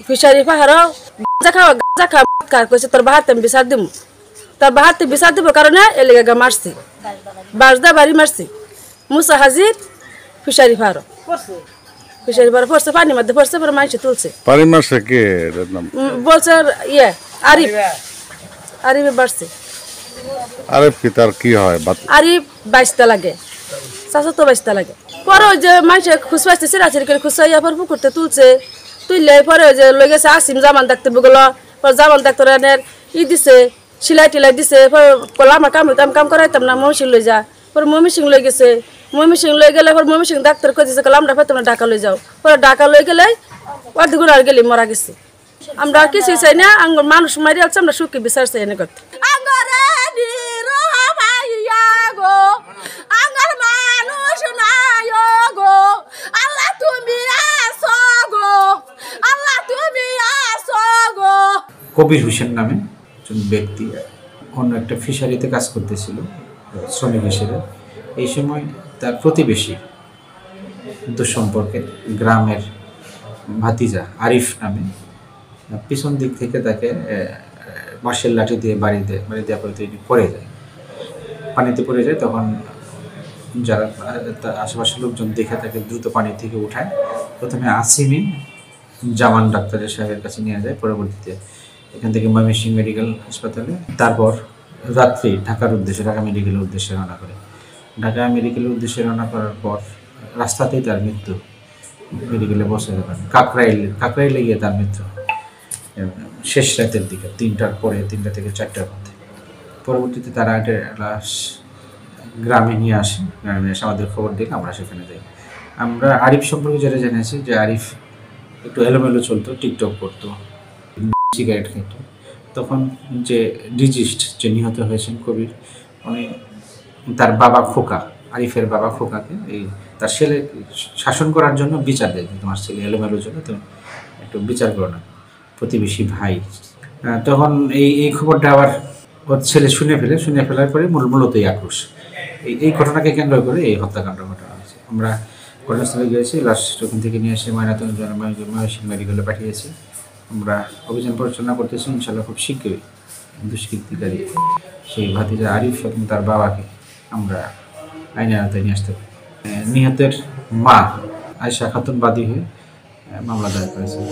Fishery পাহাড় গাঁজা খাওয়া কইছে তোর বাহাতে আমি বিচার দিব, তোর বাহাতে বিচার দিব কারণে এ লেগে মারছি, বাসদা বাড়ি মারছি। মুসা হাজির ফিশারি পাহাড় ফিশারি পাহাড় পড়ছে, পানির মধ্যে পড়ছে, পরে মানুষ তুলছে। পানি মারছে কে বলছে ইয়ে আরিফ, আরিফে বাড়ছে। আরিফ কি তার কি হয়? আরিফ বাইশটা লাগে, চাচা তো বাইশটা লাগে। পরে ওই যে মানুষ খুশ পাইছে সিরাচির করে খুশাইয়া পর পুকুরতে তুলছে, তুললে পরে ওই যে লই গেছে আসিম জামান ডাক্তার বুগল, পরে জামান ডাক্তার এনের দিছে, সিলাই টিলাই দিছে। পরে বলে আমার কাম করাইতাম না, মমিসিং লই যা। পরে মমিসিং লই গেছে, মমিসিং লই গেলে পরে মমিসিং ডাক্তার কইছে আমরা পাইতাম না, ঢাকা লই যাও। পরে ঢাকা লই গেলে অর্ধেক আর গেলে মরা গেছে। আমরা কিছুই চাই না, মানুষ মারি আছে, আমরা সুখী বিচার চাই এনে করতে। কবির হোসেন নামে একজন ব্যক্তি অন্য একটা ফিশারিতে কাজ করতেছিল শ্রমিক হিসেবে। এই সময় তার প্রতিবেশী দুঃসম্পর্কে গ্রামের ভাতিজা আরিফ নামে পিছন দিক থেকে তাকে বাঁশের লাঠি দিয়ে বাড়ি দেওয়া পরে তিনি পড়ে যায়, পানিতে পড়ে যায়। তখন যারা আশেপাশের লোকজন দেখে তাকে দ্রুত পানি থেকে উঠায়। প্রথমে আসিমি জামান ডাক্তারের সাহেবের কাছে নিয়ে যায়, পরবর্তীতে এখান থেকে ময়মনসিংহ মেডিকেল হাসপাতালে, তারপর রাত্রি ঢাকা মেডিকেলের উদ্দেশ্যে রওনা করে। ঢাকা মেডিকেলের উদ্দেশ্যে রওনা করার পর রাস্তাতেই তার মৃত্যু, মেডিকেলে বসে যাবেন। কাকরাইলে গিয়ে তার মৃত্যু শেষ রাতের দিকে 3টা থেকে 4টার মধ্যে। পরবর্তীতে তারা একটা লাশ গ্রামে নিয়ে আসে, গ্রামে এসে আমাদের খবর দিলে আমরা সেখানে যাই। আমরা আরিফ সম্পর্কে যেটা জেনেছি যে আরিফ একটু এলোমেলো চলতো, টিকটক করতো, সিগারেট খেত। তখন যে ডিজিস্ট যে নিহত হয়েছেন কবির, উনি তার বাবা খোকা, আরিফের বাবা খোকাকে তার ছেলে শাসন করার জন্য বিচার দেয়, তোমার ছেলে এলোমেলোর জন্য তুমি একটু বিচার করো না, প্রতিবেশী ভাই। তখন এই খবরটা আবার ওর ছেলে শুনে ফেলার পরে মূলত এই আক্রোশ, এই ঘটনাকে কেন্দ্র করে এই হত্যাকাণ্ড ঘটনা হয়েছে। আমরা ঘটনাস্থলে গিয়েছি, লাশ ওখান থেকে নিয়ে এসে ময়মনসিংহ মেডিকেলে পাঠিয়েছি। আমরা অভিযান পরিচালনা করতেছি, ইনশাআল্লাহ খুব শীঘ্রই দুষ্কৃতিকারী সেই ভাতিজা আরিফ এবং তার বাবাকে আমরা আইনের আওতায় নিয়ে আসতে পারি। নিহতের মা আয়েশা খাতুন বাদী হয়ে মামলা দায়ের করেছেন।